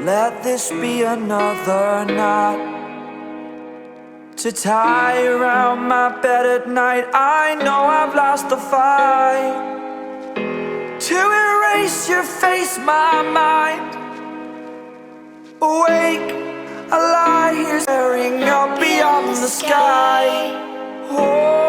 Let this be another knot to tie around my bed at night. I know I've lost the fight to erase your face, my mind. Awake, I lie here staring up beyond the sky. Oh.